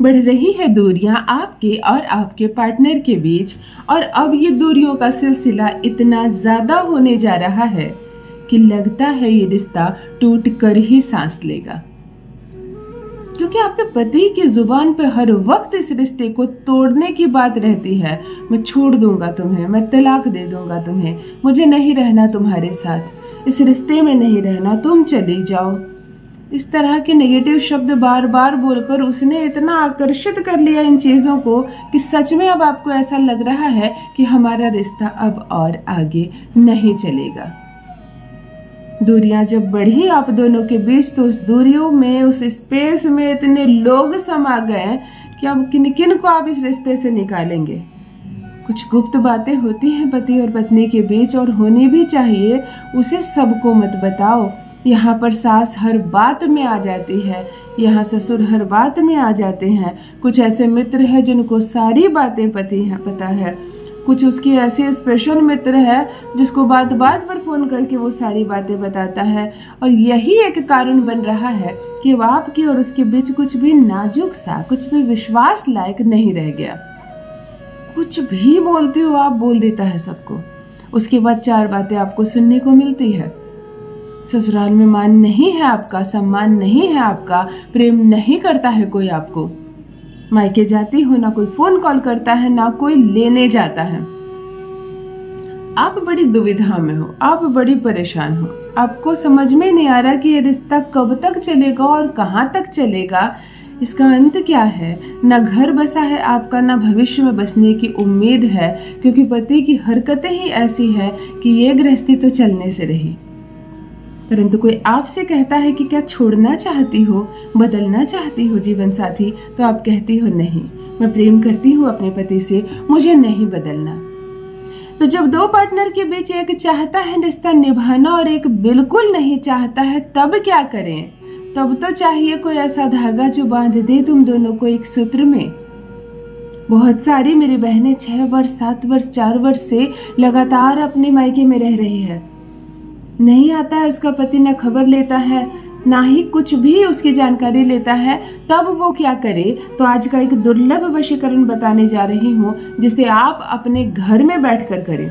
बढ़ रही है दूरियां आपके और आपके पार्टनर के बीच, और अब ये दूरियों का सिलसिला इतना ज्यादा होने जा रहा है कि लगता है ये रिश्ता टूट कर ही सांस लेगा, क्योंकि आपके पति की जुबान पे हर वक्त इस रिश्ते को तोड़ने की बात रहती है। मैं छोड़ दूंगा तुम्हें, मैं तलाक दे दूंगा तुम्हें, मुझे नहीं रहना तुम्हारे साथ, इस रिश्ते में नहीं रहना, तुम चली जाओ। इस तरह के नेगेटिव शब्द बार बार बोलकर उसने इतना आकर्षित कर लिया इन चीज़ों को कि सच में अब आपको ऐसा लग रहा है कि हमारा रिश्ता अब और आगे नहीं चलेगा। दूरियां जब बढ़ी आप दोनों के बीच, तो उस दूरियों में, उस स्पेस में इतने लोग समा गए कि अब किन किन को आप इस रिश्ते से निकालेंगे। कुछ गुप्त बातें होती हैं पति और पत्नी के बीच, और होनी भी चाहिए, उसे सबको मत बताओ। यहाँ पर सास हर बात में आ जाती है, यहाँ ससुर हर बात में आ जाते हैं। कुछ ऐसे मित्र हैं जिनको सारी बातें पता है, कुछ उसकी ऐसे स्पेशल मित्र है जिसको बात बात पर फोन करके वो सारी बातें बताता है, और यही एक कारण बन रहा है कि अब आपकी और उसके बीच कुछ भी नाजुक सा, कुछ भी विश्वास लायक नहीं रह गया। कुछ भी बोलते हो आप, बोल देता है सबको, उसके बाद 4 बातें आपको सुनने को मिलती है। ससुराल में मान नहीं है आपका, सम्मान नहीं है आपका, प्रेम नहीं करता है कोई आपको। मायके जाती हो ना कोई फोन कॉल करता है, ना कोई लेने जाता है। आप बड़ी दुविधा में हो, आप बड़ी परेशान हो, आपको समझ में नहीं आ रहा कि ये रिश्ता कब तक चलेगा और कहाँ तक चलेगा, इसका अंत क्या है। ना घर बसा है आपका, ना भविष्य में बसने की उम्मीद है, क्योंकि पति की हरकतें ही ऐसी है कि ये गृहस्थी तो चलने से रही। परंतु कोई आपसे कहता है कि क्या छोड़ना चाहती हो, बदलना चाहती हो जीवन साथी, तो आप कहती हो नहीं, मैं प्रेम करती हूँ अपने पति से, मुझे नहीं बदलना। तो जब 2 पार्टनर के बीच एक चाहता है रिश्ता निभाना और एक बिल्कुल नहीं चाहता है, तब क्या करें। तब तो चाहिए कोई ऐसा धागा जो बांध दे तुम दोनों को एक सूत्र में। बहुत सारी मेरी बहनें 6 वर्ष, 7 वर्ष, 4 वर्ष से लगातार अपने मायके में रह रही है। नहीं आता है उसका पति, न खबर लेता है, ना ही कुछ भी उसकी जानकारी लेता है। तब वो क्या करे, तो आज का एक दुर्लभ वशीकरण बताने जा रही हूँ, जिसे आप अपने घर में बैठकर करें।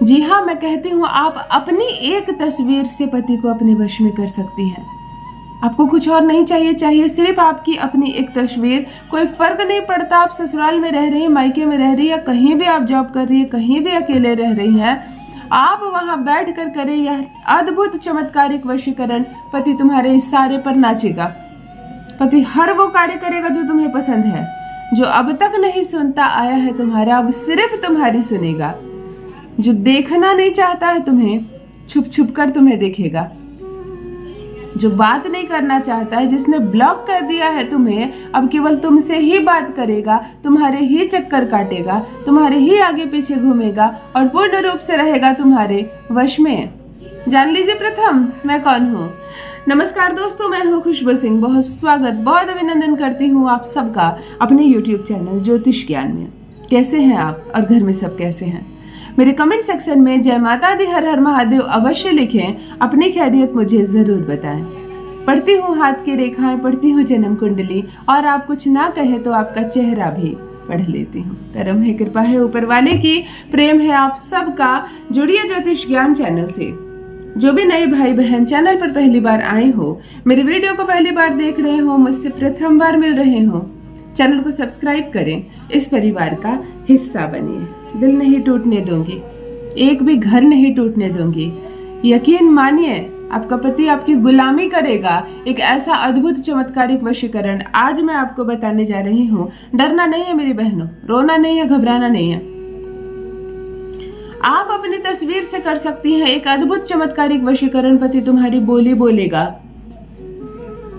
जी हाँ, मैं कहती हूँ आप अपनी एक तस्वीर से पति को अपने वश में कर सकती हैं। आपको कुछ और नहीं चाहिए, चाहिए सिर्फ आपकी अपनी एक तस्वीर। कोई फर्क नहीं पड़ता आप ससुराल में रह रही हैं, मायके में रह रही है, कहीं भी आप जॉब कर रही है, कहीं भी अकेले रह रही हैं, आप वहां बैठ कर करें यह अद्भुत चमत्कारिक वशीकरण। पति तुम्हारे इशारे पर नाचेगा, पति हर वो कार्य करेगा जो तुम्हें पसंद है, जो अब तक नहीं सुनता आया है तुम्हारा, अब सिर्फ तुम्हारी सुनेगा। जो देखना नहीं चाहता है तुम्हें, छुप छुप कर तुम्हें देखेगा। जो बात नहीं करना चाहता है, जिसने ब्लॉक कर दिया है तुम्हें, अब केवल तुमसे ही बात करेगा, तुम्हारे ही चक्कर काटेगा, तुम्हारे ही आगे पीछे घूमेगा और पूर्ण रूप से रहेगा तुम्हारे वश में। जान लीजिए प्रथम मैं कौन हूँ। नमस्कार दोस्तों, मैं हूँ खुशबू सिंह। बहुत स्वागत, बहुत अभिनंदन करती हूँ आप सबका अपने YouTube चैनल ज्योतिष ज्ञान में। कैसे हैं आप और घर में सब कैसे हैं? मेरे कमेंट सेक्शन में जय माता दी, हर हर महादेव अवश्य लिखें, अपनी खैरियत मुझे जरूर बताएं। पढ़ती हूँ हाथ की रेखाएं, पढ़ती हूँ जन्म कुंडली, और आप कुछ ना कहे तो आपका चेहरा भी पढ़ लेती हूँ। करम है, कृपा है ऊपर वाले की, प्रेम है आप सबका। जुड़िए ज्योतिष ज्ञान चैनल से। जो भी नए भाई बहन चैनल पर पहली बार आए हो, मेरे वीडियो को पहली बार देख रहे हो, मुझसे प्रथम बार मिल रहे हो, चैनल को सब्सक्राइब करें, इस परिवार का हिस्सा बनिए। दिल नहीं टूटने दूंगी, एक भी घर नहीं टूटने दूंगी। यकीन मानिए, आपका पति आपकी गुलामी करेगा। एक ऐसा अद्भुत चमत्कारिक वशीकरण आज मैं आपको बताने जा रही हूँ। डरना नहीं है मेरी बहनों, रोना नहीं है, घबराना नहीं है। आप अपनी तस्वीर से कर सकती हैं एक अद्भुत चमत्कारिक वशीकरण। पति तुम्हारी बोली बोलेगा।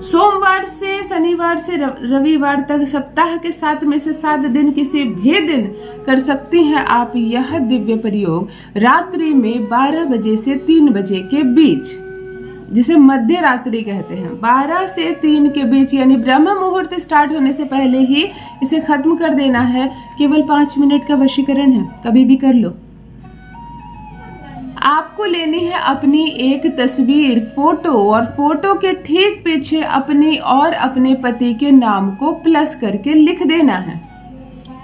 सोमवार से शनिवार से रविवार तक सप्ताह के 7 में से 7 दिन किसी भी दिन कर सकती हैं आप यह दिव्य प्रयोग रात्रि में 12 बजे से 3 बजे के बीच, जिसे मध्य रात्रि कहते हैं। 12 से 3 के बीच, यानी ब्रह्म मुहूर्त स्टार्ट होने से पहले ही इसे खत्म कर देना है। केवल 5 मिनट का वशीकरण है, कभी भी कर लो। आपको लेनी है अपनी एक तस्वीर, फोटो, और फोटो के ठीक पीछे अपनी और अपने पति के नाम को प्लस करके लिख देना है।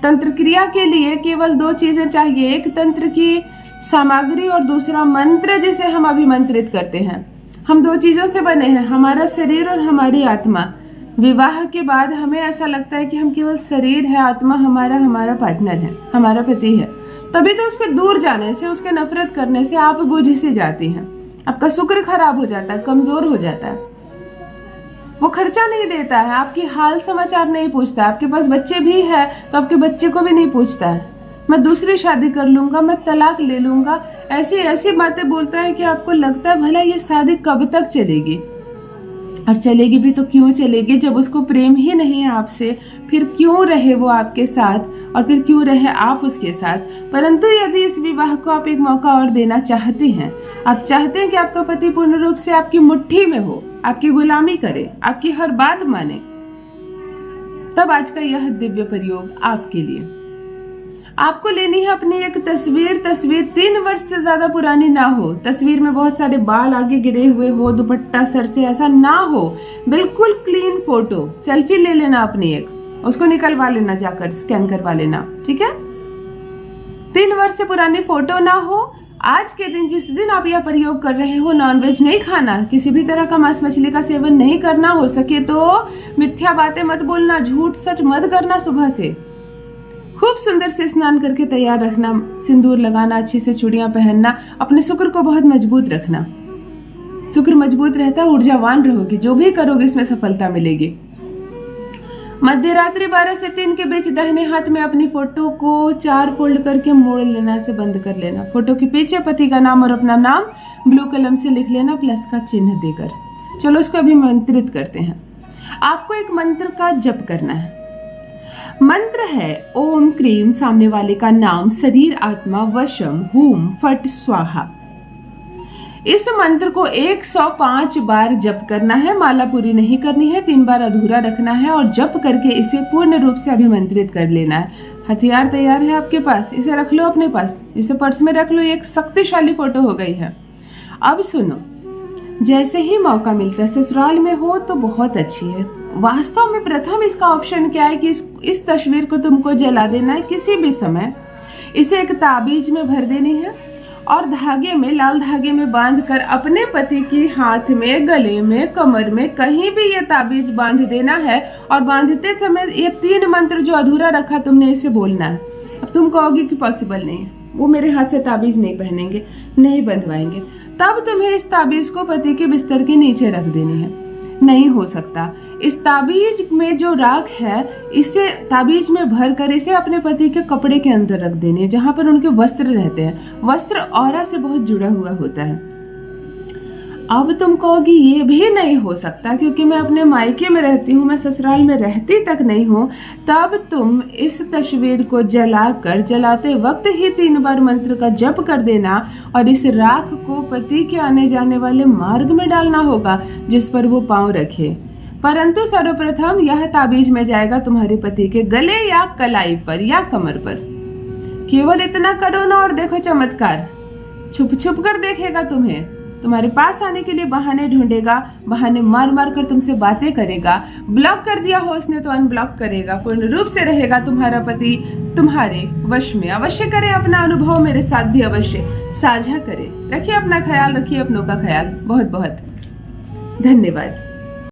तंत्र क्रिया के लिए केवल 2 चीजें चाहिए, एक तंत्र की सामग्री और दूसरा मंत्र जिसे हम अभिमंत्रित करते हैं। हम 2 चीजों से बने हैं, हमारा शरीर और हमारी आत्मा। विवाह के बाद हमें ऐसा लगता है कि हम केवल शरीर है, आत्मा हमारा पार्टनर है, हमारा पति है। तभी तो उसके दूर जाने से, उसके नफरत करने से आप बुझ सी जाती हैं, आपका शुक्र खराब हो जाता है, कमजोर हो जाता है। वो खर्चा नहीं देता है, आपकी हाल समाचार नहीं पूछता, आपके पास बच्चे भी है तो आपके बच्चे को भी नहीं पूछता है। मैं दूसरी शादी कर लूंगा, मैं तलाक ले लूंगा, ऐसी ऐसी बातें बोलता है कि आपको लगता है भला ये शादी कब तक चलेगी। और चलेगी भी तो क्यों चलेगी, जब उसको प्रेम ही नहीं है आपसे, फिर क्यों रहे वो आपके साथ, और फिर क्यों रहे आप उसके साथ। परंतु यदि इस विवाह को आप एक मौका और देना चाहते हैं, आप चाहते हैं कि आपका पति पूर्ण रूप से आपकी मुट्ठी में हो, आपकी गुलामी करे, आपकी हर बात माने, तब आज का यह दिव्य प्रयोग आपके लिए। आपको लेनी है अपनी एक तस्वीर 3 वर्ष से ज्यादा पुरानी ना हो, तस्वीर में बहुत सारे बाल आगे गिरे हुए हो, दुपट्टा सर से ऐसा ना हो, बिल्कुल क्लीन फोटो, सेल्फी ले लेना अपनी एक, उसको निकलवा लेना, जाकर स्कैन करवा लेना, ठीक है। 3 वर्ष से पुरानी फोटो ना हो। आज के दिन, जिस दिन आप यह प्रयोग कर रहे हो, नॉनवेज नहीं खाना, किसी भी तरह का मांस मछली का सेवन नहीं करना, हो सके तो मिथ्या बातें मत बोलना, झूठ सच मत करना। सुबह से खूब सुंदर से स्नान करके तैयार रखना, सिंदूर लगाना, अच्छी से चूड़ियां पहनना, अपने शुक्र को बहुत मजबूत रखना। शुक्र मजबूत रहता है, ऊर्जावान रहोगे, जो भी करोगे इसमें सफलता मिलेगी। मध्य रात्रि 12 से 3 के बीच दाहिने हाथ में अपनी फोटो को 4 फोल्ड करके मोड़ लेना, से बंद कर लेना। फोटो के पीछे पति का नाम और अपना नाम ब्लू कलम से लिख लेना, प्लस का चिन्ह देकर। चलो इसको अभिमंत्रित करते हैं। आपको एक मंत्र का जप करना है। मंत्र है ओम क्रीम, सामने वाले का नाम, शरीर आत्मा वशम हुम फट स्वाहा। इस मंत्र को 105 बार जप करना है, माला पूरी नहीं करनी है, 3 बार अधूरा रखना है और जप करके इसे पूर्ण रूप से अभिमंत्रित कर लेना है। हथियार तैयार है आपके पास, इसे रख लो अपने पास, इसे पर्स में रख लो, एक शक्तिशाली फोटो हो गई है। अब सुनो, जैसे ही मौका मिलता है, ससुराल में हो तो बहुत अच्छी है। वास्तव में प्रथम इसका ऑप्शन क्या है कि इस तस्वीर को तुमको जला देना है किसी भी समय। इसे एक ताबीज में भर देनी है और धागे में, लाल धागे में बांध कर अपने पति के हाथ में, गले में, कमर में, कहीं भी ये ताबीज बांध देना है। और बांधते समय ये 3 मंत्र जो अधूरा रखा तुमने, इसे बोलना है। अब तुम कहोगे कि पॉसिबल नहीं है, वो मेरे हाथ से ताबीज नहीं पहनेंगे, नहीं बंधवाएंगे। तब तुम्हें इस ताबीज को पति के बिस्तर के नीचे रख देनी है। नहीं हो सकता। इस ताबीज में जो राख है, इसे ताबीज में भर कर इसे अपने पति के कपड़े के अंदर रख देनी है, जहां पर उनके वस्त्र रहते हैं। वस्त्र ऑरा से बहुत जुड़ा हुआ होता है। अब तुम कहोगी ये भी नहीं हो सकता क्योंकि मैं अपने मायके में रहती हूँ, मैं ससुराल में रहती तक नहीं हूँ। तब तुम इस तस्वीर को जलाकर, जलाते वक्त ही 3 बार मंत्र का जप कर देना और इस राख को पति के आने जाने वाले मार्ग में डालना होगा जिस पर वो पांव रखे। परंतु सर्वप्रथम यह ताबीज में जाएगा तुम्हारे पति के गले या कलाई पर या कमर पर। केवल इतना करो ना और देखो चमत्कार। छुप छुप कर देखेगा तुम्हें, तुम्हारे पास आने के लिए बहाने ढूंढेगा, बहाने मार मार कर तुमसे बातें करेगा। ब्लॉक कर दिया हो उसने तो अनब्लॉक करेगा। पूर्ण रूप से रहेगा तुम्हारा पति तुम्हारे वश में। अवश्य करे अपना अनुभव मेरे साथ भी अवश्य साझा करे। रखिए अपना ख्याल, रखिए अपनों का ख्याल। बहुत बहुत धन्यवाद।